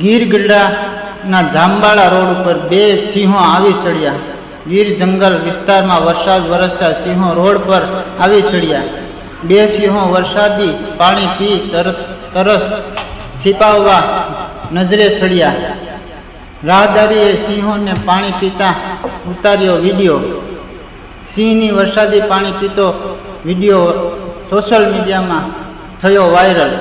Gir ગઢડાના જાંબાળા road ઉપર 2 સિંહો આવી ચડ્યા। ગીર જંગલ વિસ્તારમાં વરસાદ વરસતા સિંહો રોડ પર આવી ચડ્યા। 2 સિંહો વરસાદી પાણી પી તરસ છીપાવવા નજરે ચડ્યા। રાહદારીએ સિંહોને પાણી પીતા ઉતાર્યો વિડીયો। સિંહની વરસાદી પાણી પીતો વિડીયો સોશિયલ મીડિયામાં થયો વાયરલ।